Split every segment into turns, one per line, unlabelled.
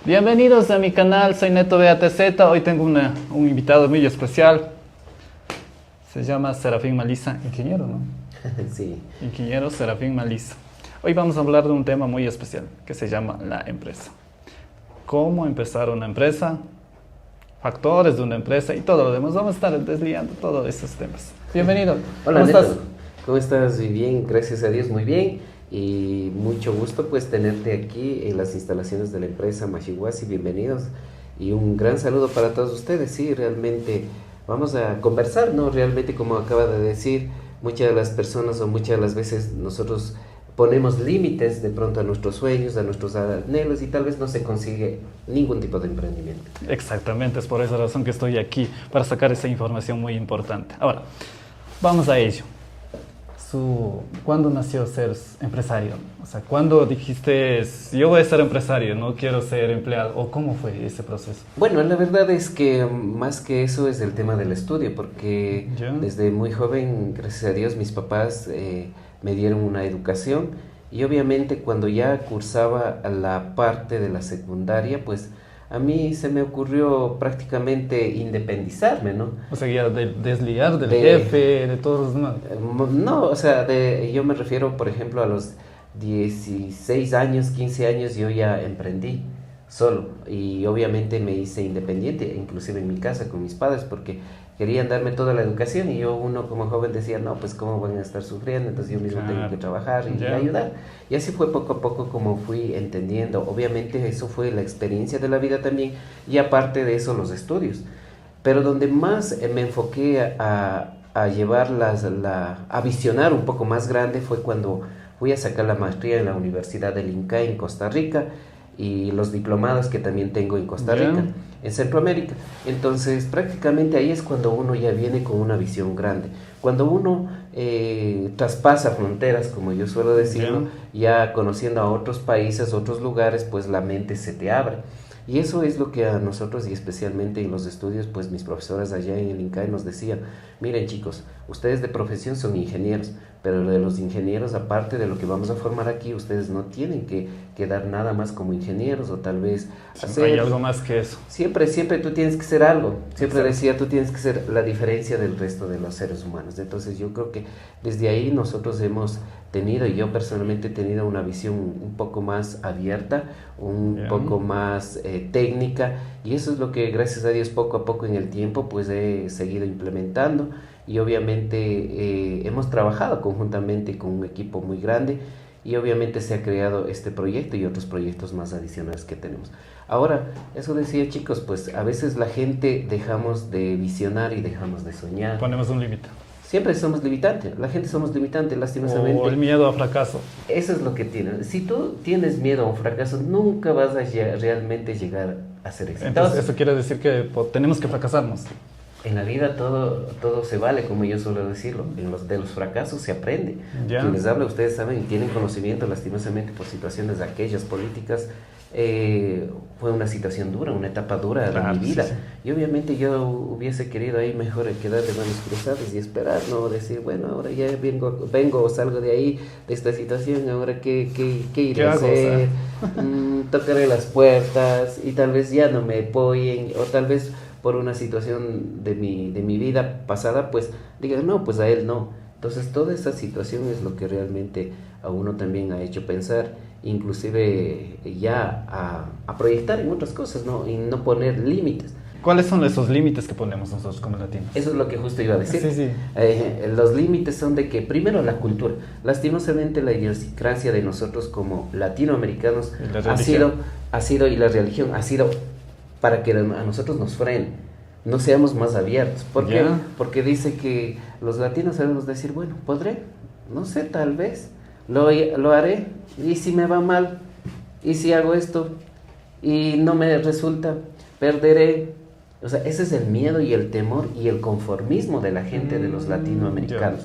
Bienvenidos a mi canal, soy Neto BATZ. Hoy tengo un invitado muy especial. Se llama Serafín Maliza, ingeniero, ¿no?
Sí.
Ingeniero Serafín Maliza. Hoy vamos a hablar de un tema muy especial que se llama la empresa. Cómo empezar una empresa, factores de una empresa y todo lo demás. Vamos a estar desliando todos esos temas. Bienvenido.
Hola,
¿Cómo
Neto.
estás?
¿Cómo estás? Muy bien, gracias a Dios, muy bien. Y mucho gusto pues tenerte aquí en las instalaciones de la empresa Machihuasi, bienvenidos. Y un gran saludo para todos ustedes. Sí, realmente vamos a conversar, ¿no? Realmente, como acaba de decir, muchas de las personas o muchas de las veces nosotros ponemos límites de pronto a nuestros sueños, a nuestros anhelos y tal vez no se consigue ningún tipo de emprendimiento.
Exactamente, es por esa razón que estoy aquí, para sacar esa información muy importante. Ahora, vamos a ello. ¿Cuándo nació ser empresario? O sea, ¿cuándo dijiste, yo voy a ser empresario, no quiero ser empleado? ¿O cómo fue ese proceso?
Bueno, la verdad es que más que eso es el tema del estudio, porque
¿Ya?
desde muy joven, gracias a Dios, mis papás me dieron una educación y obviamente cuando ya cursaba la parte de la secundaria, pues a mí se me ocurrió prácticamente independizarme, ¿no?
O sea, ya desligar del
De-
jefe, de todos los demás.
No, o sea, yo me refiero, por ejemplo, a los 16 años, 15 años, yo ya emprendí solo y obviamente me hice independiente, inclusive en mi casa con mis padres, porque querían darme toda la educación y uno como joven decía, no, pues cómo van a estar sufriendo, entonces yo mismo tengo que trabajar y
Ya.
ayudar. Y así fue poco a poco como fui entendiendo. Obviamente eso fue la experiencia de la vida también y aparte de eso los estudios. Pero donde más me enfoqué a llevar a visionar un poco más grande fue cuando fui a sacar la maestría en la Universidad del Inca en Costa Rica y los diplomados que también tengo en Costa
Ya.
Rica, en Centroamérica. Entonces prácticamente ahí es cuando uno ya viene con una visión grande. Cuando uno traspasa fronteras, como yo suelo decirlo, ya conociendo a otros países, otros lugares, pues la mente se te abre. Y eso es lo que a nosotros, y especialmente en los estudios, pues mis profesoras allá en el INCAE nos decían, miren chicos, ustedes de profesión son ingenieros, pero de los ingenieros, aparte de lo que vamos a formar aquí, ustedes no tienen que quedar nada más como ingenieros o tal vez
Hay algo más que eso.
Siempre tú tienes que ser algo. Siempre
Exacto.
decía, tú tienes que ser la diferencia del resto de los seres humanos. Entonces yo creo que desde ahí nosotros hemos tenido, y yo personalmente he tenido una visión un poco más abierta, un
Ya.
poco más técnica, y eso es lo que gracias a Dios poco a poco en el tiempo pues he seguido implementando y obviamente hemos trabajado conjuntamente con un equipo muy grande y obviamente se ha creado este proyecto y otros proyectos más adicionales que tenemos. Ahora, eso decía chicos, pues a veces la gente dejamos de visionar y dejamos de soñar.
Ponemos un límite.
Siempre somos limitantes, la gente somos limitantes, lastimosamente.
O el miedo a fracaso.
Eso es lo que tiene. Si tú tienes miedo a un fracaso, nunca vas a realmente llegar a ser exitoso.
Entonces, eso quiere decir que tenemos que fracasarnos.
En la vida todo se vale, como yo suelo decirlo. De los fracasos se aprende.
Ya.
Quienes hablan, ustedes saben y tienen conocimiento, lastimosamente, por situaciones de aquellas políticas. Fue una situación dura, una etapa dura
Claro,
de mi vida.
sí, sí.
Y obviamente yo hubiese querido ahí mejor quedar de manos cruzadas y esperar, no decir, bueno, ahora ya vengo o salgo de ahí, de esta situación, ahora qué iré a
hago?
hacer. Tocaré las puertas y tal vez ya no me apoyen, o tal vez por una situación de mi vida pasada, pues digan, no, pues a él no. Entonces toda esa situación es lo que realmente a uno también ha hecho pensar, inclusive ya a proyectar en otras cosas, ¿no? Y no poner límites.
¿Cuáles son esos límites que ponemos nosotros como latinos?
Eso es lo que justo iba a decir.
Sí, sí.
Los límites son de que, primero, la cultura. Lastimosamente, la idiosincrasia de nosotros como latinoamericanos
Y la religión.
ha sido, y la religión ha sido para que a nosotros nos frene, no seamos más abiertos. ¿Por qué?
Ya.
Porque dice que los latinos sabemos decir, bueno, podré, no sé, tal vez, lo haré, y si me va mal, y si hago esto, y no me resulta, perderé. O sea, ese es el miedo y el temor y el conformismo de la gente de los latinoamericanos.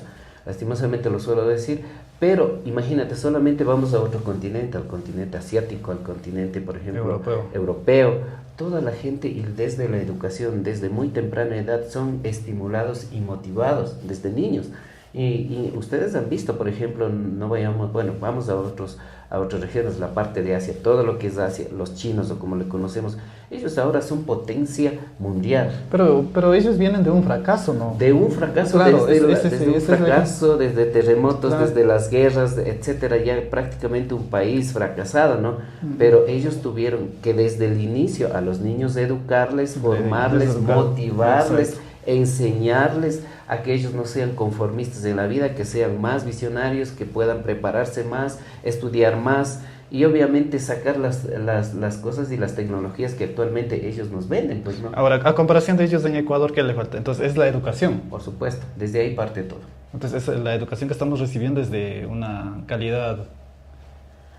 Lastimosamente lo suelo decir, pero imagínate, solamente vamos a otro continente, al continente asiático, al continente, por ejemplo, europeo. Toda la gente, y desde la educación, desde muy temprana edad, son estimulados y motivados desde niños. Y ustedes han visto, por ejemplo, no vayamos, bueno, vamos a a otras regiones, la parte de Asia, todo lo que es Asia, los chinos o como le conocemos, ellos ahora son potencia mundial.
Pero ellos vienen de un fracaso, ¿no?
De un fracaso,
claro,
desde un fracaso, desde terremotos, claro, desde las guerras, etcétera, ya prácticamente un país fracasado, ¿no? Pero ellos tuvieron que desde el inicio a los niños educarles, formarles, motivarles, exacto, enseñarles a que ellos no sean conformistas en la vida, que sean más visionarios, que puedan prepararse más, estudiar más y obviamente sacar las cosas y las tecnologías que actualmente ellos nos venden, pues, ¿no?
Ahora, a comparación de ellos en Ecuador, ¿qué le falta? Entonces, es la educación.
Por supuesto, desde ahí parte todo.
Entonces, la educación que estamos recibiendo es de una calidad...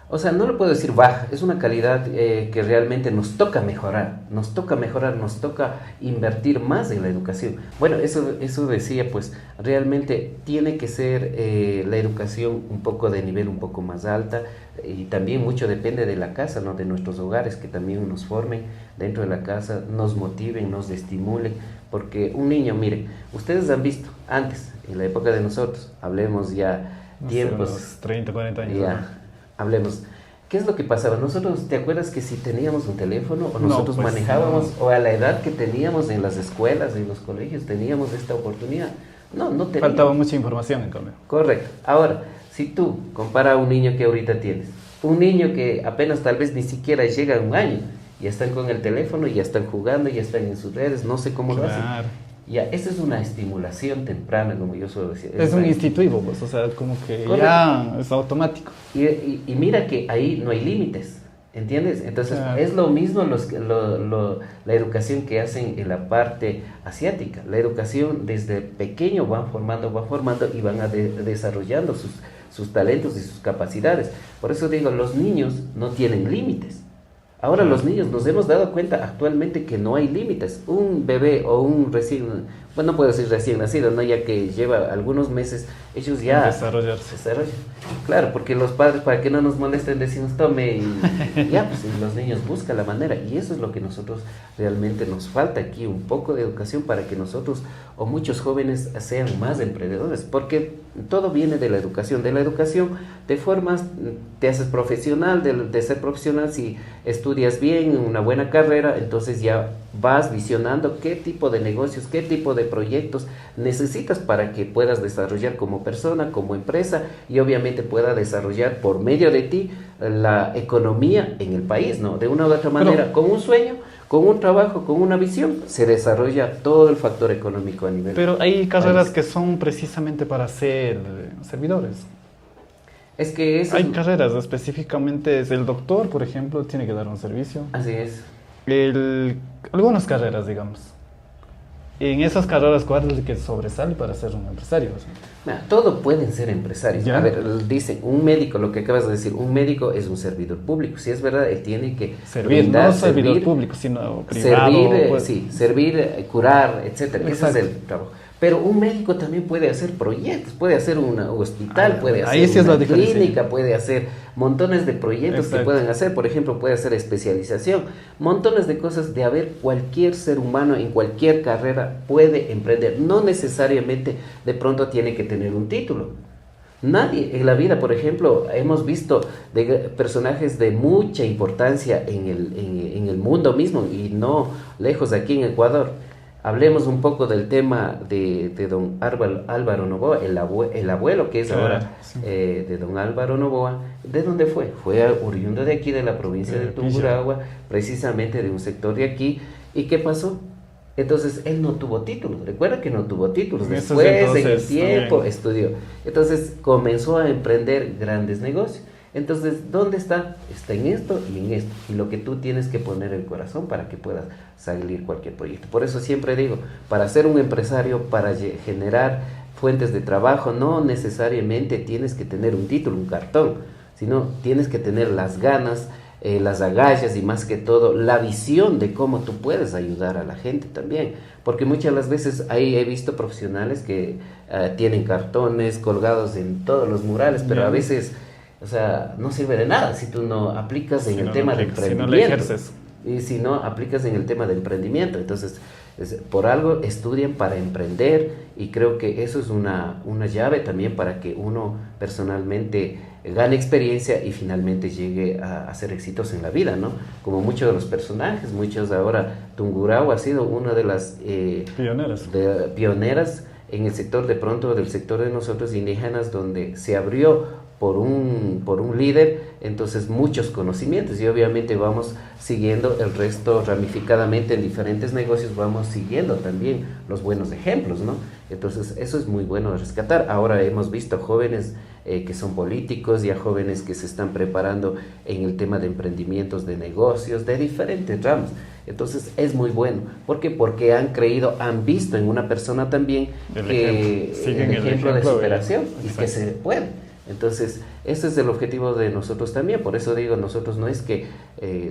O sea, no le puedo decir baja, es una calidad que realmente nos toca mejorar, nos toca invertir más en la educación. Bueno, eso decía, pues realmente tiene que ser la educación un poco de nivel un poco más alta, y también mucho depende de la casa, ¿no? De nuestros hogares, que también nos formen dentro de la casa, nos motiven, nos estimulen, porque un niño, miren, ustedes han visto antes, en la época de nosotros, hablemos ya tiempos...
Unos 30, 40 años.
Ya, ¿no? Hablemos. ¿Qué es lo que pasaba? Nosotros, ¿te acuerdas que si teníamos un teléfono o nosotros no, pues, manejábamos, no, o a la edad que teníamos en las escuelas, en los colegios, teníamos esta oportunidad? No teníamos.
Faltaba mucha información en cambio.
Correcto. Ahora, si tú comparas a un niño que ahorita tienes, un niño que apenas tal vez ni siquiera llega a un año, ya están con el teléfono, ya están jugando, ya están en sus redes, no sé cómo lo hacen. Ya, esa es una estimulación temprana, como yo suelo decir.
Es un instintivo, pues, o sea, como que correcto, ya es automático.
Y mira que ahí no hay límites, ¿entiendes? Entonces, es lo mismo la educación que hacen en la parte asiática. La educación desde pequeño van formando y van desarrollando sus talentos y sus capacidades. Por eso digo, los niños no tienen límites. Ahora los niños nos hemos dado cuenta actualmente que no hay límites. Un bebé o un no puedo decir recién nacido, ¿no? Ya que lleva algunos meses, ellos ya desarrollan. Claro, porque los padres, para que no nos molesten, decimos tome y ya, pues y los niños buscan la manera. Y eso es lo que nosotros realmente nos falta aquí, un poco de educación para que nosotros o muchos jóvenes sean más emprendedores, porque todo viene de la educación. De la educación te formas, te haces profesional, de ser profesional, si estudias bien, una buena carrera, entonces ya vas visionando qué tipo de negocios, qué tipo de proyectos necesitas para que puedas desarrollar como persona, como empresa, y obviamente pueda desarrollar por medio de ti la economía en el país, ¿no? De una u otra manera, con un sueño, con un trabajo, con una visión, se desarrolla todo el factor económico a nivel.
Pero hay carreras que son precisamente para ser servidores.
Es que
hay carreras específicamente, es el doctor, por ejemplo, tiene que dar un servicio.
Así es.
Algunas carreras, digamos. En esas carreras, ¿cuál es el que sobresale para ser un empresario?
Todo pueden ser empresarios.
¿Ya?
A ver, dicen, un médico, lo que acabas de decir, un médico es un servidor público. Si es verdad, él tiene que
servir, no servidor público, sino privado.
Servir, curar, etcétera. Ese es el trabajo. Pero un médico también puede hacer proyectos, puede hacer un hospital, puede hacer una clínica, puede hacer montones de proyectos. Exacto. Que pueden hacer, por ejemplo, puede hacer especialización, montones de cosas de haber. Cualquier ser humano en cualquier carrera puede emprender, no necesariamente de pronto tiene que tener un título. Nadie en la vida, por ejemplo, hemos visto personajes de mucha importancia en el mundo mismo y no lejos de aquí en Ecuador. Hablemos un poco del tema de don Álvaro Noboa, el abuelo que es ahora sí. De don Álvaro Noboa. ¿De dónde fue? Fue oriundo de aquí, de la provincia de Tungurahua, precisamente de un sector de aquí. ¿Y qué pasó? Entonces, él no tuvo títulos. Recuerda que no tuvo títulos. Después, en el tiempo, estudió. Entonces, comenzó a emprender grandes negocios. Entonces, ¿dónde está? Está en esto y en esto. Y lo que tú tienes que poner el corazón para que puedas salir cualquier proyecto. Por eso siempre digo, para ser un empresario, para generar fuentes de trabajo, no necesariamente tienes que tener un título, un cartón, sino tienes que tener las ganas, las agallas y más que todo, la visión de cómo tú puedes ayudar a la gente también. Porque muchas de las veces ahí he visto profesionales que tienen cartones colgados en todos los murales, pero a veces... O sea, no sirve de nada si tú no aplicas en el tema del emprendimiento.
Si no le ejerces.
Y si no, aplicas en el tema de emprendimiento. Entonces, por algo estudian para emprender y creo que eso es una llave también para que uno personalmente gane experiencia y finalmente llegue a ser exitoso en la vida, ¿no? Como muchos de los personajes, muchos ahora, Tungurahua ha sido una de las pioneras en el sector, de pronto del sector de nosotros indígenas, donde se abrió por un líder, entonces muchos conocimientos, y obviamente vamos siguiendo el resto ramificadamente en diferentes negocios, vamos siguiendo también los buenos ejemplos, ¿no? Entonces eso es muy bueno de rescatar. Ahora hemos visto jóvenes que son políticos, ya jóvenes que se están preparando en el tema de emprendimientos, de negocios, de diferentes ramos. Entonces es muy bueno. ¿Por qué? Porque han creído, han visto en una persona también el ejemplo de superación y que se puede. Entonces, ese es el objetivo de nosotros también. Por eso digo, nosotros no es que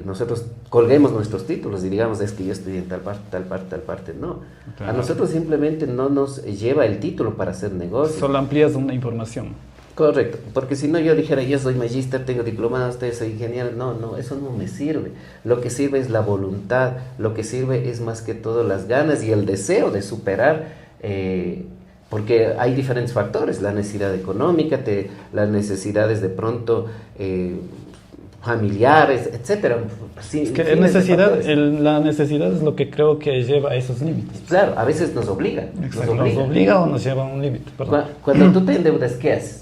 nosotros colguemos nuestros títulos y digamos, es que yo estudié en tal parte, tal parte, tal parte. No. Claro. A nosotros simplemente no nos lleva el título para hacer negocio.
Solo amplías una información.
Correcto, porque si no yo dijera, yo soy magíster, tengo diplomado, usted soy ingeniero, no, eso no me sirve. Lo que sirve es la voluntad, lo que sirve es más que todo las ganas y el deseo de superar, porque hay diferentes factores, la necesidad económica, las necesidades de pronto familiares, etcétera. Sí,
es que la necesidad es lo que creo que lleva a esos límites.
Claro, a veces nos obliga.
Exacto, nos obliga o nos lleva a un límite.
Cuando tú te endeudas, ¿qué haces?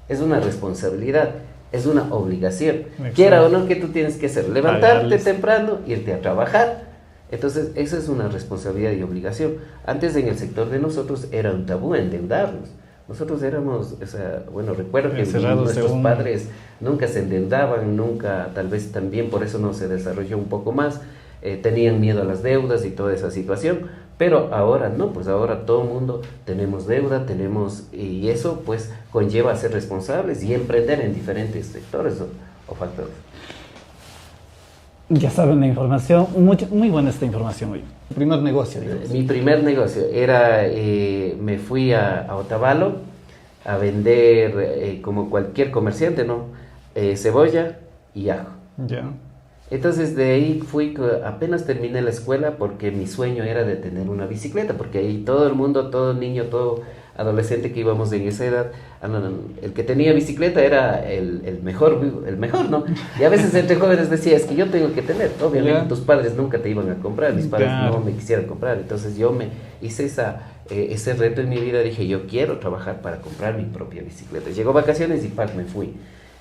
Es una responsabilidad, es una obligación.
Exacto.
Quiera o no, ¿qué tú tienes que hacer? Levantarte temprano, irte a trabajar. Entonces, esa es una responsabilidad y obligación. Antes en el sector de nosotros era un tabú endeudarnos. Nosotros éramos, recuerdo que nuestros padres nunca se endeudaban, nunca, tal vez también por eso no se desarrolló un poco más, tenían miedo a las deudas y toda esa situación. Pero ahora no, pues ahora todo el mundo tenemos deuda, y eso pues conlleva a ser responsables y emprender en diferentes sectores o factores.
Ya saben la información, muy buena esta información hoy. Primer negocio, digamos.
Mi primer negocio era, me fui a Otavalo a vender, como cualquier comerciante, ¿no? Cebolla y ajo.
Ya.
Entonces de ahí apenas terminé la escuela porque mi sueño era de tener una bicicleta, porque ahí todo el mundo, todo niño, todo adolescente que íbamos en esa edad, el que tenía bicicleta era el mejor, ¿no? Y a veces entre jóvenes decía, es que yo tengo que tener, obviamente tus padres nunca te iban a comprar, mis padres no me quisieran comprar, entonces yo me hice ese reto en mi vida, dije, yo quiero trabajar para comprar mi propia bicicleta. Llegó vacaciones y me fui.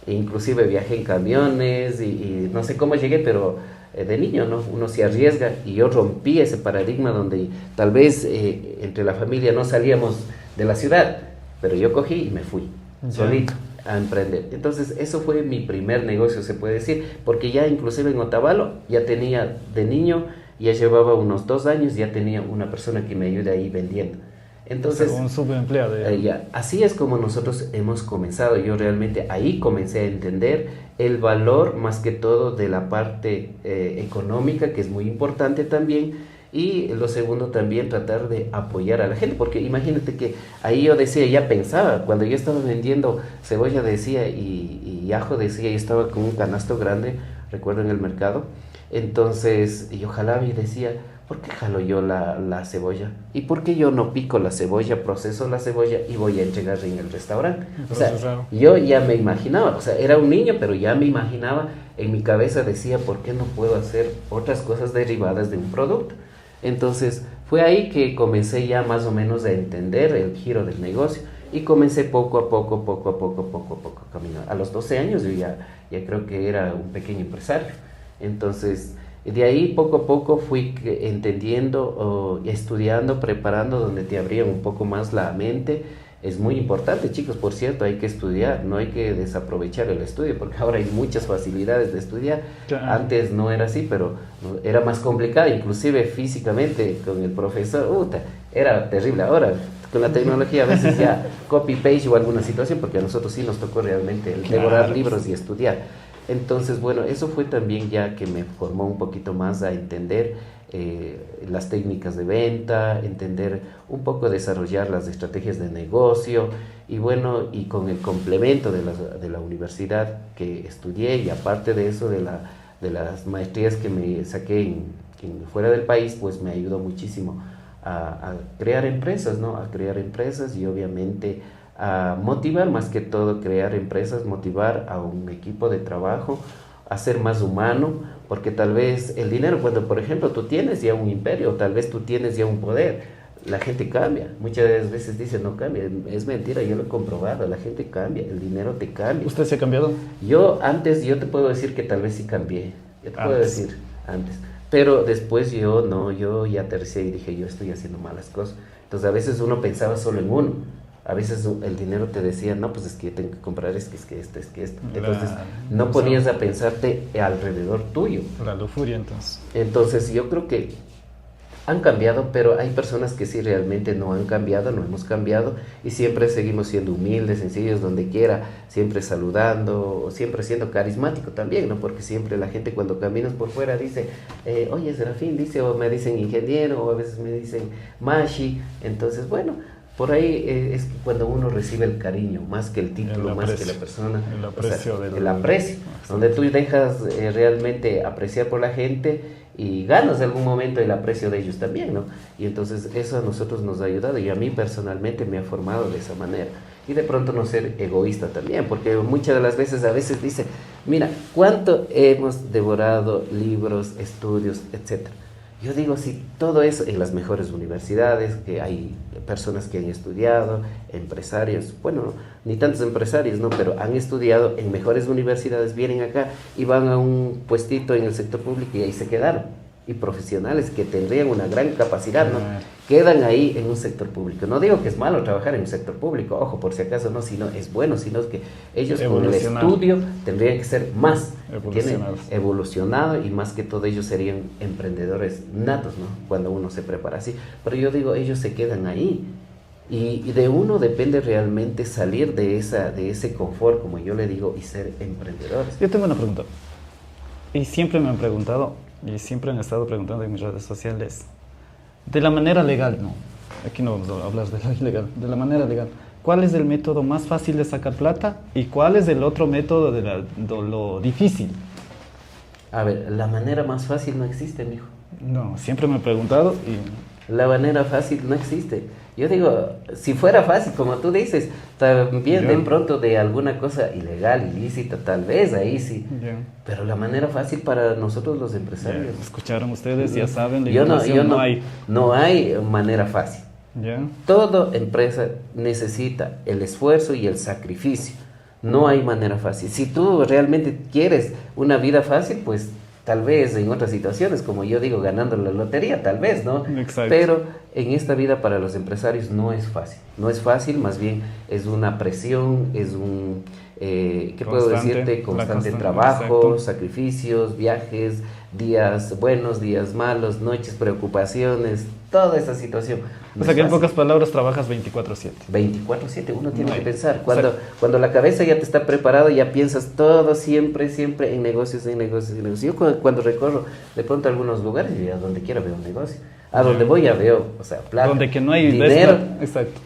Inclusive viajé en camiones y no sé cómo llegué, pero de niño, ¿no? Uno se arriesga y yo rompí ese paradigma donde tal vez entre la familia no salíamos de la ciudad, pero yo cogí y me fui solito a emprender. Entonces eso fue mi primer negocio, se puede decir, porque ya inclusive en Otavalo ya tenía de niño, ya llevaba unos 2 años, ya tenía una persona que me ayude ahí vendiendo. Entonces,
un subempleado.
Así es como nosotros hemos comenzado. Yo realmente ahí comencé a entender el valor más que todo de la parte económica, que es muy importante también, y lo segundo también tratar de apoyar a la gente, porque imagínate que ahí yo decía, ya pensaba, cuando yo estaba vendiendo cebolla decía y ajo decía, yo estaba con un canasto grande, recuerdo en el mercado, entonces yo jalaba y decía, ¿por qué jalo yo la cebolla? ¿Y por qué yo no pico la cebolla, proceso la cebolla y voy a entregar en el restaurante? O sea, yo ya me imaginaba, o sea, era un niño, pero ya me imaginaba, en mi cabeza decía, ¿por qué no puedo hacer otras cosas derivadas de un producto? Entonces, fue ahí que comencé ya más o menos a entender el giro del negocio y comencé poco a poco a caminar. A los 12 años yo ya creo que era un pequeño empresario. Entonces, de ahí poco a poco fui entendiendo, estudiando, preparando, donde te abrían un poco más la mente. Es muy importante, chicos, por cierto, hay que estudiar, no hay que desaprovechar el estudio, porque ahora hay muchas facilidades de estudiar. Claro. Antes no era así, pero era más complicado, inclusive físicamente con el profesor, era terrible. Ahora, con la tecnología a veces ya copy-paste o alguna situación, porque a nosotros sí nos tocó realmente el devorar libros y estudiar. Entonces, bueno, eso fue también ya que me formó un poquito más a entender las técnicas de venta, entender un poco, desarrollar las estrategias de negocio y bueno, y con el complemento de la universidad que estudié y aparte de eso de de las maestrías que me saqué fuera del país, pues me ayudó muchísimo a crear empresas, ¿no? A crear empresas y obviamente a motivar, más que todo crear empresas, motivar a un equipo de trabajo, a ser más humano, porque tal vez el dinero, cuando por ejemplo tú tienes ya un imperio, tal vez tú tienes ya un poder, la gente cambia. Muchas veces dicen no cambia, es mentira, yo lo he comprobado, la gente cambia, el dinero te cambia.
¿Usted se ha cambiado?
Yo te puedo decir que tal vez sí cambié, yo te puedo decir antes, pero después yo ya aterricé y dije, yo estoy haciendo malas cosas. Entonces a veces uno pensaba solo en uno, a veces el dinero te decía, no, pues es que yo tengo que comprar, es que esto. Entonces no ponías a pensarte alrededor tuyo.
La lujuria, entonces.
Entonces yo creo que han cambiado, pero hay personas que sí realmente no han cambiado, no hemos cambiado y siempre seguimos siendo humildes, sencillos, donde quiera, siempre saludando, siempre siendo carismático también, ¿no? Porque siempre la gente cuando caminas por fuera dice, oye, Serafín, dice, o me dicen ingeniero, o a veces me dicen Mashi. Entonces, bueno, por ahí es que cuando uno recibe el cariño, más que el título, más que la persona,
el aprecio,
o sea, el aprecio, donde tú dejas realmente apreciar por la gente y ganas de algún momento el aprecio de ellos también, ¿no? Y entonces eso a nosotros nos ha ayudado y a mí personalmente me ha formado de esa manera. Y de pronto no ser egoísta también, porque muchas de las veces, a veces dice, mira, ¿cuánto hemos devorado libros, estudios, etcétera? Yo digo, sí, todo eso en las mejores universidades, que hay personas que han estudiado, empresarios, bueno, ni tantos empresarios, ¿no? Pero han estudiado en mejores universidades, vienen acá y van a un puestito en el sector público y ahí se quedaron. Y profesionales que tendrían una gran capacidad, ¿no? Quedan ahí en un sector público. No digo que es malo trabajar en un sector público, ojo, por si acaso no, sino es bueno, sino que ellos con el estudio tendrían que ser más evolucionados y más que todo ellos serían emprendedores natos, ¿no? Cuando uno se prepara así. Pero yo digo, ellos se quedan ahí. Y de uno depende realmente salir de ese confort, como yo le digo, y ser emprendedores.
Yo tengo una pregunta. Y siempre me han preguntado, y siempre han estado preguntando en mis redes sociales, de la manera legal, no, aquí no vamos a hablar de la ilegal, de la manera legal, ¿cuál es el método más fácil de sacar plata y cuál es el otro método de lo difícil?
A ver, la manera más fácil no existe, mijo.
No, siempre me he preguntado y...
La manera fácil no existe. Yo digo, si fuera fácil, como tú dices, también de pronto de alguna cosa ilegal, ilícita, tal vez ahí sí. Pero la manera fácil para nosotros los empresarios.
Escucharon ustedes, ya saben,
no hay manera fácil. Toda empresa necesita el esfuerzo y el sacrificio. No hay manera fácil. Si tú realmente quieres una vida fácil, pues tal vez en otras situaciones, como yo digo, ganando la lotería, tal vez, ¿no?
Exacto.
Pero en esta vida para los empresarios no es fácil. No es fácil, más bien es una presión, es un, ¿qué puedo decirte? Constante trabajo, exacto, sacrificios, viajes, días buenos, días malos, noches, preocupaciones, toda esa situación.
No o sea que en pocas palabras trabajas 24/7.
24/7, uno tiene que pensar. Cuando la cabeza ya te está preparada, ya piensas todo siempre en negocios, en negocios, en negocios. Yo cuando recorro de pronto a algunos lugares, y a donde quiera veo un negocio. A donde voy ya veo, o sea, plata.
Donde que no hay
dinero.
Exacto.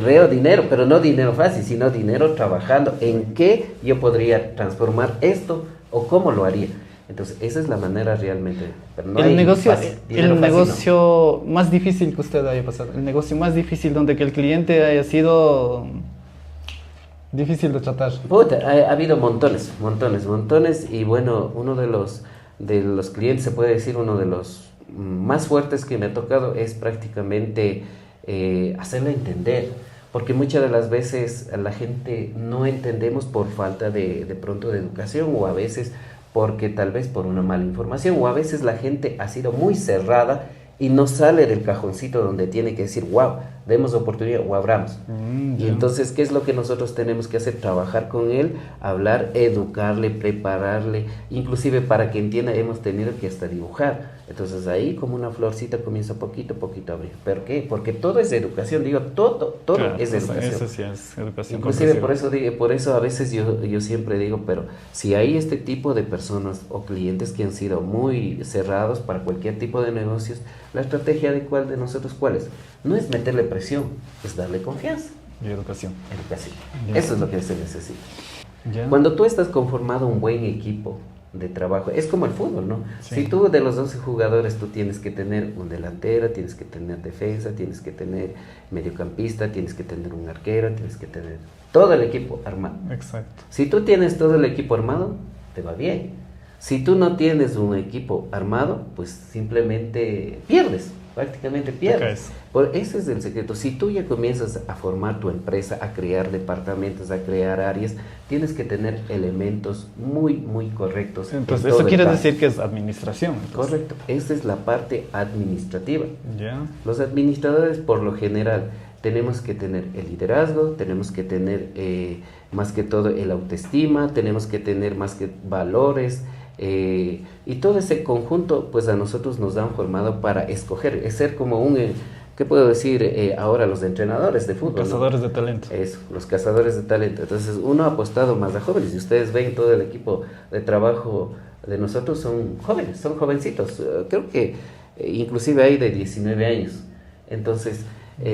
Veo dinero, pero no dinero fácil, sino dinero trabajando. ¿En qué yo podría transformar esto o cómo lo haría? Entonces, esa es la manera realmente. Pero no
el negocio,
fácil,
negocio más difícil que usted haya pasado, el negocio más difícil donde que el cliente haya sido difícil de tratar.
Puta, ha habido montones, y bueno, uno de los clientes, se puede decir, uno de los más fuertes que me ha tocado es prácticamente hacerle entender. Porque muchas de las veces a la gente no entendemos por falta de pronto de educación, o a veces porque tal vez por una mala información, o a veces la gente ha sido muy cerrada y no sale del cajoncito donde tiene que decir, wow, demos oportunidad o abramos. Y entonces, ¿qué es lo que nosotros tenemos que hacer? Trabajar con él, hablar, educarle, prepararle, inclusive para que entienda, hemos tenido que hasta dibujar. Entonces ahí como una florcita comienza poquito a poquito a abrir. ¿Por qué? Porque todo es educación, digo, todo claro, es educación.
Eso sí es educación.
Inclusive por eso a veces yo siempre digo, pero si hay este tipo de personas o clientes que han sido muy cerrados para cualquier tipo de negocios, la estrategia de nosotros, ¿cuál es? No es meterle presión, es darle confianza.
Y educación.
Eso es lo que se necesita. Cuando tú estás conformado un buen equipo, de trabajo. Es como el fútbol, ¿no?
Sí.
Si tú de los 11 jugadores, tú tienes que tener un delantero, tienes que tener defensa, tienes que tener mediocampista, tienes que tener un arquero, tienes que tener todo el equipo armado.
Exacto.
Si tú tienes todo el equipo armado, te va bien. Si tú no tienes un equipo armado, pues simplemente pierdes, prácticamente
Te
pierdes.
caes.
Ese es el secreto. Si tú ya comienzas a formar tu empresa, a crear departamentos, a crear áreas, tienes que tener elementos muy, muy correctos.
Entonces,
en todo
eso
el
quiere
país.
decir que es administración. Entonces.
Correcto. Esa es la parte administrativa.
Ya.
Los administradores, por lo general, tenemos que tener el liderazgo, tenemos que tener más que todo el autoestima, tenemos que tener más que valores, y todo ese conjunto pues a nosotros nos han formado para escoger, es ser como un, ¿qué puedo decir ahora? Los entrenadores de fútbol,
Cazadores
¿no?
de talento.
Eso, los cazadores de talento. Entonces uno ha apostado más a jóvenes y ustedes ven todo el equipo de trabajo de nosotros son jóvenes, son jovencitos, creo que inclusive hay de 19 años. Entonces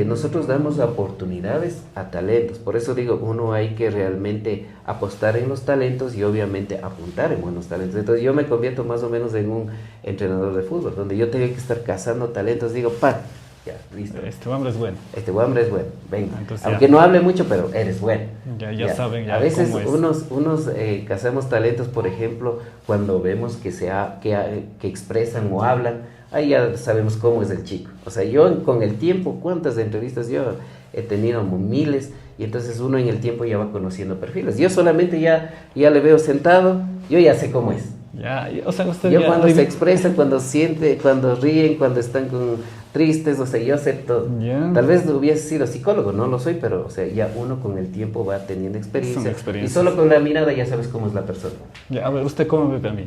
nosotros damos oportunidades a talentos, por eso digo, uno hay que realmente apostar en los talentos y obviamente apuntar en buenos talentos. Entonces yo me convierto más o menos en un entrenador de fútbol, donde yo tengo que estar cazando talentos, digo, ya, listo.
Este hombre es bueno.
Este hombre es bueno, venga.
Entonces,
aunque
ya.
no hable mucho, pero eres bueno.
Ya saben ya
a veces
cómo es.
unos cazamos talentos, por ejemplo, cuando vemos que expresan o hablan, ahí ya sabemos cómo es el chico. O sea, yo con el tiempo, cuántas entrevistas yo he tenido, miles, y entonces uno en el tiempo ya va conociendo perfiles. Yo solamente ya le veo sentado, yo ya sé cómo es.
Ya, o sea, usted
Yo
ya
cuando se expresan, cuando siente, cuando ríen, cuando están tristes, o sea, yo sé todo.
Ya.
Tal vez hubiese sido psicólogo, no lo soy, pero o sea, ya uno con el tiempo va teniendo
Son
experiencia. Y
experiencias.
solo con la mirada ya sabes cómo es la persona.
Ya, a ver, ¿usted cómo me ve a mí?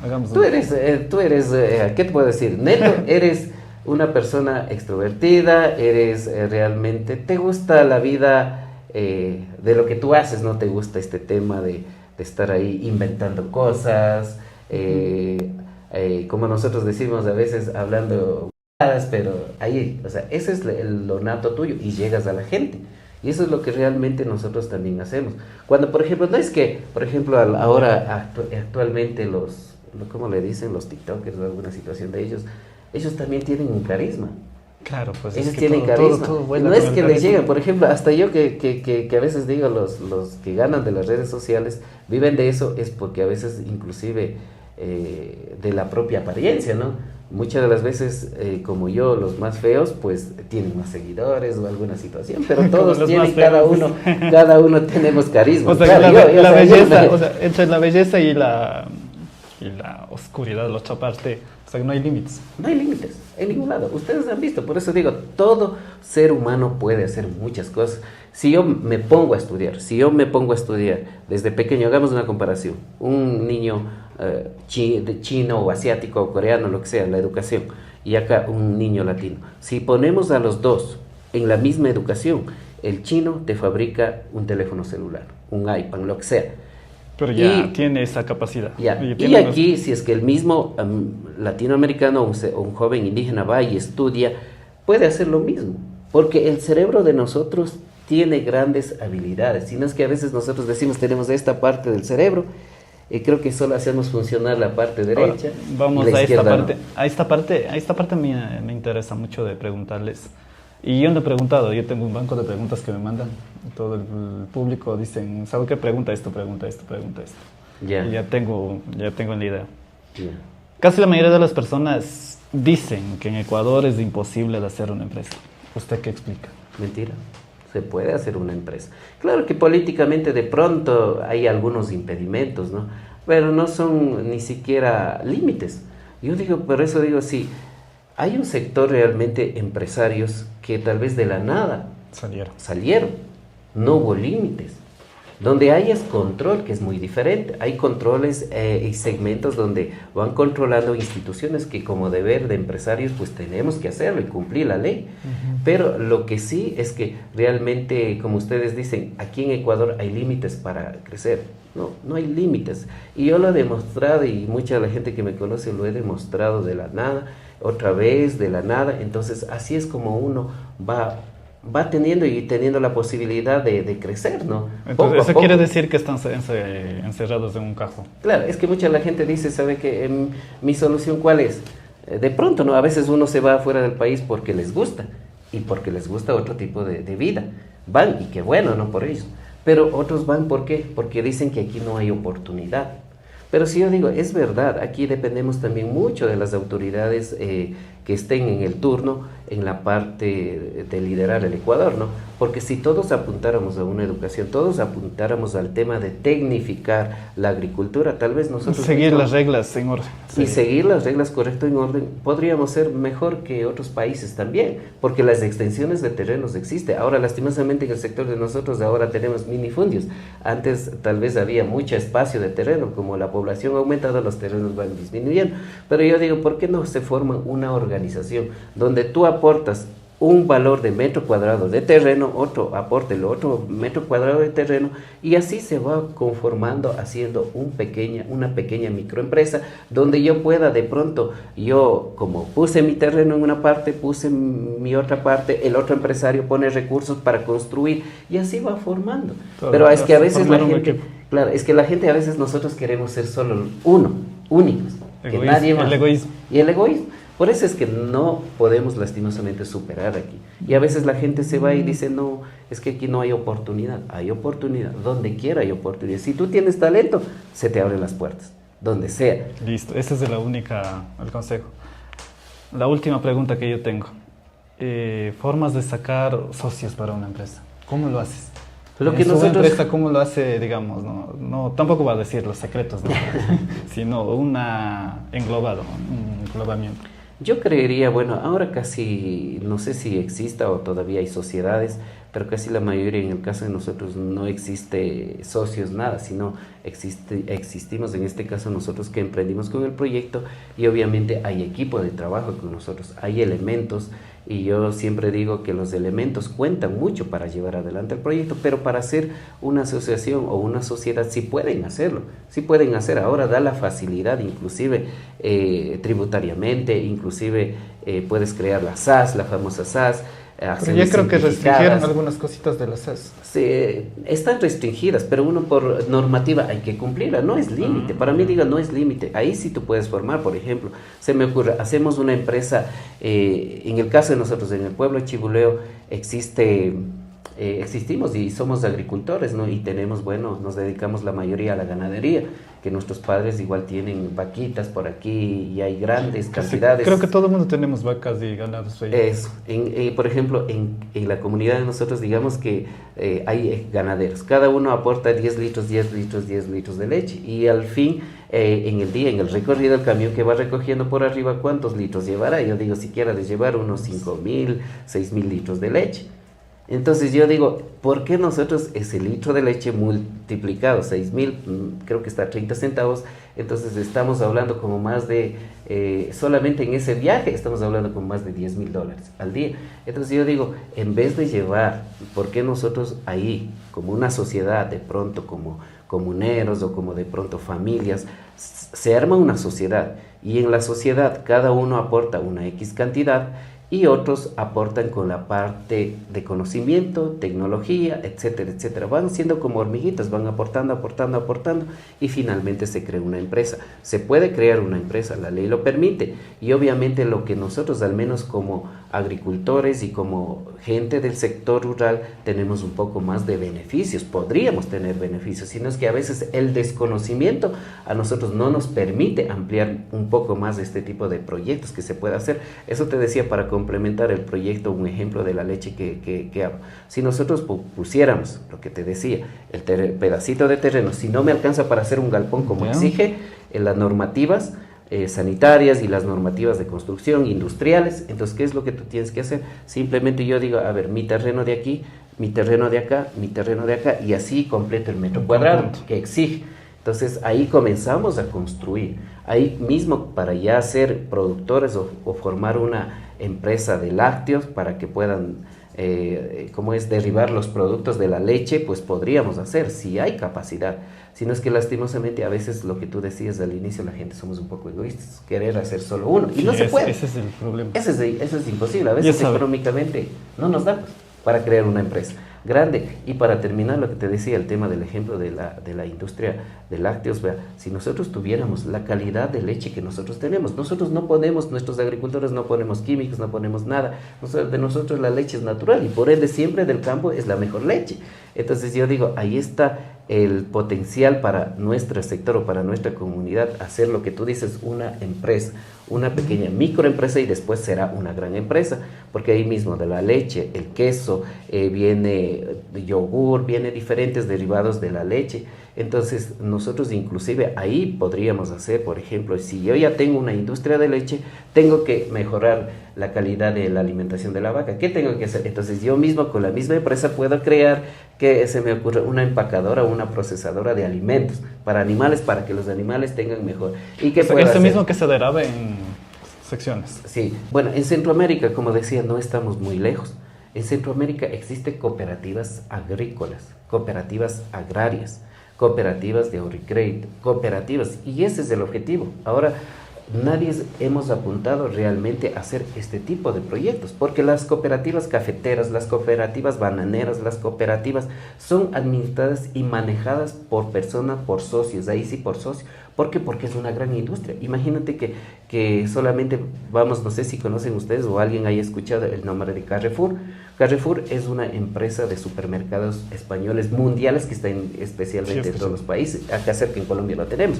Hagamos
Tú eres, ¿qué te puedo decir? Neto, eres una persona extrovertida, eres realmente, te gusta la vida de lo que tú haces, no te gusta este tema de estar ahí inventando cosas, como nosotros decimos a veces hablando, pero ahí, o sea, ese es lo nato tuyo y llegas a la gente. Y eso es lo que realmente nosotros también hacemos. Cuando, por ejemplo, no es que, por ejemplo, ahora actualmente ¿cómo le dicen? Los TikTokers o alguna situación de ellos también tienen un carisma.
Claro, pues
Ellos
es que
tienen
todo,
carisma.
todo vuela
No
con
es
el
que les
carisma.
llegan, por ejemplo, hasta yo que a veces digo, los que ganan de las redes sociales viven de eso, es porque a veces inclusive de la propia apariencia, ¿no? Muchas de las veces, como yo, los más feos, pues tienen más seguidores o alguna situación, pero todos
los
tienen,
más feos.
cada uno tenemos carisma.
O sea,
Claro,
la belleza,
yo-
o sea, entre la belleza y la oscuridad, la otra parte, o sea, no hay límites.
No hay límites, en ningún lado. Ustedes han visto, por eso digo, todo ser humano puede hacer muchas cosas. Si yo me pongo a estudiar, desde pequeño, hagamos una comparación, un niño de chino o asiático o coreano, lo que sea, la educación, y acá un niño latino. Si ponemos a los dos en la misma educación, el chino te fabrica un teléfono celular, un iPad, lo que sea.
Pero ya
Y-
tiene esa capacidad.
Ya.
Oye,
Y
tiene unos-
aquí, si es que el mismo latinoamericano o un joven indígena va y estudia, puede hacer lo mismo, porque el cerebro de nosotros tiene grandes habilidades, sino es que a veces nosotros decimos tenemos esta parte del cerebro, y creo que solo hacemos funcionar la parte derecha.
Ahora, vamos
y la
a esta
izquierda no.
parte. A esta parte me interesa mucho de preguntarles. Y yo le he preguntado, yo tengo un banco de preguntas que me mandan. Todo el público dicen, ¿sabe qué? Pregunta esto, pregunta esto, pregunta esto.
Ya.
Y ya tengo la idea.
Ya.
Casi la mayoría de las personas dicen que en Ecuador es imposible de hacer una empresa. ¿Usted qué explica?
Mentira, se puede hacer una empresa. Claro que políticamente de pronto hay algunos impedimentos, ¿no? Pero no son ni siquiera límites. Yo digo, por eso digo, sí, hay un sector realmente empresarios que tal vez de la nada salieron, no hubo límites. Donde hayas control, que es muy diferente, hay controles y segmentos donde van controlando instituciones que como deber de empresarios pues tenemos que hacerlo y cumplir la ley. Pero lo que sí es que realmente, como ustedes dicen, aquí en Ecuador hay límites para crecer. No, no hay límites. Y yo lo he demostrado y mucha de la gente que me conoce lo he demostrado de la nada, otra vez de la nada. Entonces así es como uno va va teniendo y teniendo la posibilidad de crecer, ¿no?
Entonces,
Poco a
eso
poco.
quiere decir que están encerrados en un cajón.
Claro, es que mucha la gente dice, ¿sabe qué? Mi solución cuál es? De pronto, ¿no? A veces uno se va fuera del país porque les gusta y porque les gusta otro tipo de vida. Van y qué bueno, ¿no? Por ellos. Pero otros van, ¿por qué? Porque dicen que aquí no hay oportunidad. Pero si yo digo, es verdad, aquí dependemos también mucho de las autoridades que estén en el turno en la parte de liderar el Ecuador, ¿no? Porque si todos apuntáramos a una educación, todos apuntáramos al tema de tecnificar la agricultura, tal vez nosotros...
Seguir las reglas en orden.
Y seguir las reglas correcto en orden, podríamos ser mejor que otros países también, porque las extensiones de terrenos existen. Ahora, lastimosamente, en el sector de nosotros ahora tenemos minifundios. Antes tal vez había mucho espacio de terreno, como la población ha aumentado, los terrenos van disminuyendo. Pero yo digo, ¿por qué no se forma una organización donde tú aportas un valor de metro cuadrado de terreno, otro aporte el otro metro cuadrado de terreno, y así se va conformando, haciendo una pequeña microempresa, donde yo pueda de pronto, yo como puse mi terreno en una parte, puse mi otra parte, el otro empresario pone recursos para construir, y así va formando.
Todo,
pero es que a veces la
formar un
gente,
equipo.
claro, es que la gente a veces nosotros queremos ser solo únicos, que
Egoísmo,
nadie más.
el egoísmo.
Y el egoísmo. Por eso es que no podemos lastimosamente superar aquí. Y a veces la gente se va y dice, no, es que aquí no hay oportunidad. Hay oportunidad, donde quiera hay oportunidad. Si tú tienes talento, se te abren las puertas, donde sea.
Listo, ese es el consejo. La última pregunta que yo tengo. Formas de sacar socios para una empresa. ¿Cómo lo hases?
Lo que
Una
nosotros...
empresa, ¿cómo lo hace, digamos? No, tampoco va a decir los secretos, ¿no? Sino englobado, un englobamiento.
Yo creería, bueno, ahora casi, no sé si exista o todavía hay sociedades, pero casi la mayoría, en el caso de nosotros, no existe socios, nada, sino existimos, en este caso nosotros que emprendimos con el proyecto, y obviamente hay equipo de trabajo con nosotros, hay elementos, y yo siempre digo que los elementos cuentan mucho para llevar adelante el proyecto, pero para hacer una asociación o una sociedad sí pueden hacerlo, sí pueden hacer. Ahora da la facilidad, inclusive tributariamente, inclusive puedes crear la SAS, la famosa SAS.
Pero ya creo que restringieron algunas cositas de las SAS.
Están restringidas, pero uno por normativa hay que cumplirla, no es límite. Para mí, diga, no es límite. Ahí sí tú puedes formar, por ejemplo, se me ocurre, hacemos una empresa, en el caso de nosotros, en el pueblo de Chibuleo, existimos y somos agricultores, ¿no? Y tenemos, bueno, nos dedicamos la mayoría a la ganadería, que nuestros padres igual tienen vaquitas por aquí y hay grandes cantidades.
Creo que todo el mundo tenemos vacas y ganados ahí.
Eso. Por ejemplo, en la comunidad de nosotros, digamos que hay ganaderos. Cada uno aporta 10 litros, 10 litros, 10 litros de leche. Y al fin, en el día, en el recorrido, el camión que va recogiendo por arriba, ¿cuántos litros llevará? Yo digo, siquiera de llevar unos 5.000, 6.000 litros de leche. Entonces yo digo, ¿por qué nosotros ese litro de leche multiplicado, 6.000, creo que está a 30 centavos, entonces estamos hablando como más de, solamente en ese viaje estamos hablando como más de $10.000 al día. Entonces yo digo, en vez de llevar, ¿por qué nosotros ahí, como una sociedad, de pronto como comuneros o como de pronto familias, se arma una sociedad y en la sociedad cada uno aporta una X cantidad y otros aportan con la parte de conocimiento, tecnología, etcétera, etcétera. Van siendo como hormiguitas, van aportando, aportando, aportando y finalmente se crea una empresa. Se puede crear una empresa, la ley lo permite y obviamente lo que nosotros, al menos como agricultores y como gente del sector rural, tenemos un poco más de beneficios, podríamos tener beneficios, sino es que a veces el desconocimiento a nosotros no nos permite ampliar un poco más de este tipo de proyectos que se puede hacer. Eso te decía para complementar el proyecto, un ejemplo de la leche que hago. Si nosotros pusiéramos, lo que te decía, el pedacito de terreno, si no me alcanza para hacer un galpón como exige las normativas sanitarias y las normativas de construcción industriales, entonces ¿qué es lo que tú tienes que hacer? Simplemente yo digo, a ver, mi terreno de aquí, mi terreno de acá, mi terreno de acá, y así completo el metro cuadrado que exige. Entonces ahí comenzamos a construir, ahí mismo para ya ser productores o formar una empresa de lácteos para que puedan, derivar los productos de la leche, pues podríamos hacer, si hay capacidad. Sino es que lastimosamente a veces lo que tú decías al inicio, la gente somos un poco egoístas, querer hacer solo uno, y no se puede.
Ese es el problema.
Eso es imposible, a veces económicamente no nos da. para crear una empresa grande. Y para terminar, lo que te decía, el tema del ejemplo de la industria de lácteos, vea, si nosotros tuviéramos la calidad de leche que nosotros tenemos, nosotros no ponemos, nuestros agricultores no ponemos químicos, no ponemos nada, de nosotros la leche es natural y por ende siempre del campo es la mejor leche. Entonces yo digo, ahí está el potencial para nuestro sector o para nuestra comunidad hacer lo que tú dices, una empresa, una pequeña microempresa y después será una gran empresa, porque ahí mismo de la leche, el queso, viene yogur, viene diferentes derivados de la leche. Entonces nosotros inclusive ahí podríamos hacer, por ejemplo, si yo ya tengo una industria de leche, tengo que mejorar la calidad de la alimentación de la vaca. ¿Qué tengo que hacer? Entonces yo mismo con la misma empresa puedo crear, que se me ocurre, una empacadora o una procesadora de alimentos para animales, para que los animales tengan mejor. ¿Y qué puedo hacer?
Mismo que se deriva en secciones.
Sí, bueno, en Centroamérica, como decía, no estamos muy lejos. En Centroamérica existen cooperativas agrícolas, cooperativas agrarias, cooperativas de ahorro y crédito, cooperativas, y ese es el objetivo. Ahora, nadie hemos apuntado realmente a hacer este tipo de proyectos, porque las cooperativas cafeteras, las cooperativas bananeras, las cooperativas son administradas y manejadas por personas, por socios, ahí sí por socios. ¿Por qué? Porque es una gran industria. Imagínate que solamente, vamos, no sé si conocen ustedes o alguien haya escuchado el nombre de Carrefour. Carrefour es una empresa de supermercados españoles mundiales que está especialmente en todos los países. Acá cerca en Colombia lo tenemos.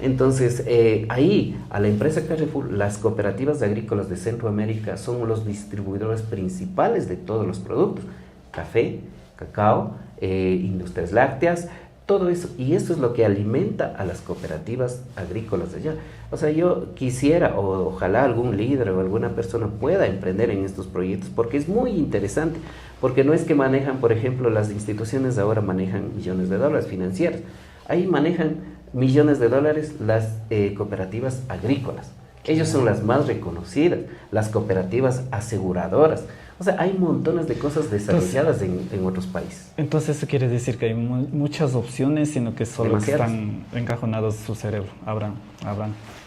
Entonces, ahí, a la empresa Carrefour, las cooperativas agrícolas de Centroamérica son los distribuidores principales de todos los productos. Café, cacao, industrias lácteas, todo eso. Y eso es lo que alimenta a las cooperativas agrícolas de allá. O sea, yo quisiera, o ojalá algún líder o alguna persona pueda emprender en estos proyectos, porque es muy interesante. Porque no es que manejan, por ejemplo, las instituciones ahora manejan millones de dólares financieros. Ahí manejan millones de dólares las cooperativas agrícolas. Ellos son las más reconocidas, las cooperativas aseguradoras. O sea, hay montones de cosas desarrolladas en otros países.
Entonces eso quiere decir que hay muchas opciones, sino que solo están encajonados su cerebro. Abramos,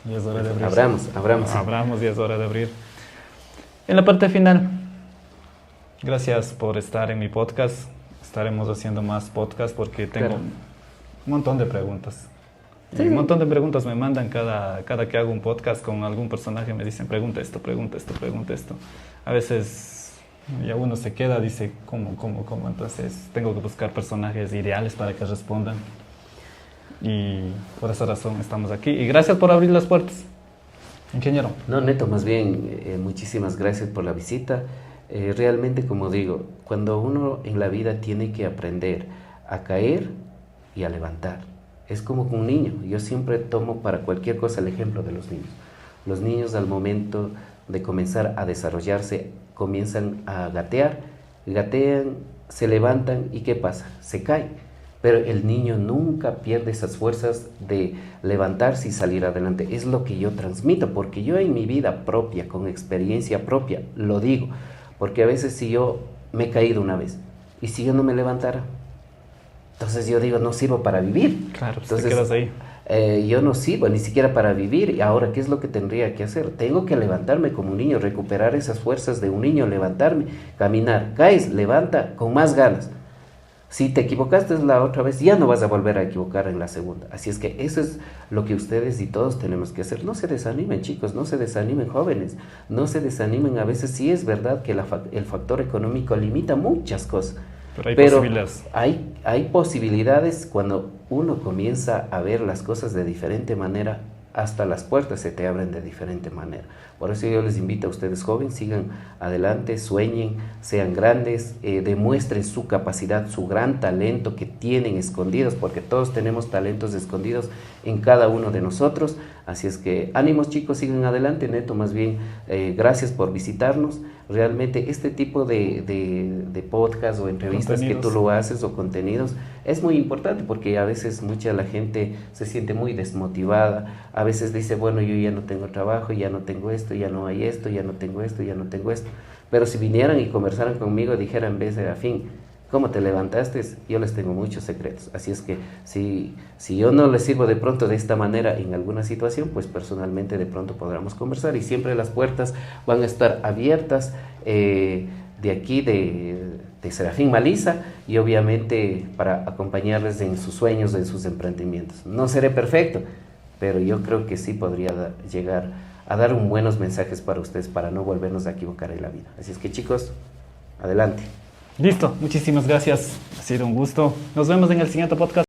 y es hora de abrir. Abramos y es hora de abrir. En la parte final, gracias por estar en mi podcast. Estaremos haciendo más podcasts porque tengo un montón de preguntas. Sí. Un montón de preguntas me mandan cada que hago un podcast con algún personaje, me dicen, pregunta esto. A veces ya uno se queda, dice, ¿cómo? Entonces tengo que buscar personajes ideales para que respondan. Y por esa razón estamos aquí. Y gracias por abrir las puertas, ingeniero.
No, Neto, más bien, muchísimas gracias por la visita. Realmente, como digo, cuando uno en la vida tiene que aprender a caer y a levantar, es como un niño. Yo siempre tomo para cualquier cosa el ejemplo de los niños. Los niños al momento de comenzar a desarrollarse comienzan a gatean, se levantan y ¿qué pasa? Se caen. Pero el niño nunca pierde esas fuerzas de levantarse y salir adelante. Es lo que yo transmito, porque yo en mi vida propia, con experiencia propia, lo digo. Porque a veces si yo me he caído una vez y si yo no me levantara, entonces yo digo, no sirvo para vivir.
Claro, pues
entonces,
te quedas ahí.
Yo no sirvo ni siquiera para vivir. Y ahora, ¿qué es lo que tendría que hacer? Tengo que levantarme como un niño, recuperar esas fuerzas de un niño, levantarme, caminar. Caes, levanta con más ganas. Si te equivocaste la otra vez, ya no vas a volver a equivocar en la segunda. Así es que eso es lo que ustedes y todos tenemos que hacer. No se desanimen, chicos, no se desanimen, jóvenes. No se desanimen. A veces sí es verdad que el factor económico limita muchas cosas.
Pero posibilidades.
Hay posibilidades cuando uno comienza a ver las cosas de diferente manera, hasta las puertas se te abren de diferente manera. Por eso yo les invito a ustedes jóvenes, sigan adelante, sueñen, sean grandes, demuestren su capacidad, su gran talento que tienen escondidos, porque todos tenemos talentos escondidos en cada uno de nosotros. Así es que ánimos, chicos, sigan adelante. Neto, más bien, gracias por visitarnos. Realmente este tipo de podcast o entrevistas que tú lo haces o contenidos es muy importante, porque a veces mucha la gente se siente muy desmotivada. A veces dice, bueno, yo ya no tengo trabajo, ya no tengo esto, ya no hay esto, ya no tengo esto, ya no tengo esto. Pero si vinieran y conversaran conmigo, dijeran, ves, Serafín, ¿cómo te levantaste? Yo les tengo muchos secretos. Así es que si yo no les sirvo de pronto de esta manera en alguna situación, pues personalmente de pronto podremos conversar, y siempre las puertas van a estar abiertas. de aquí, de Serafín Maliza, y obviamente para acompañarles en sus sueños, en sus emprendimientos. No seré perfecto, pero yo creo que sí podría llegar a dar buenos mensajes para ustedes, para no volvernos a equivocar en la vida. Así es que, chicos, adelante.
Listo, muchísimas gracias. Ha sido un gusto. Nos vemos en el siguiente podcast.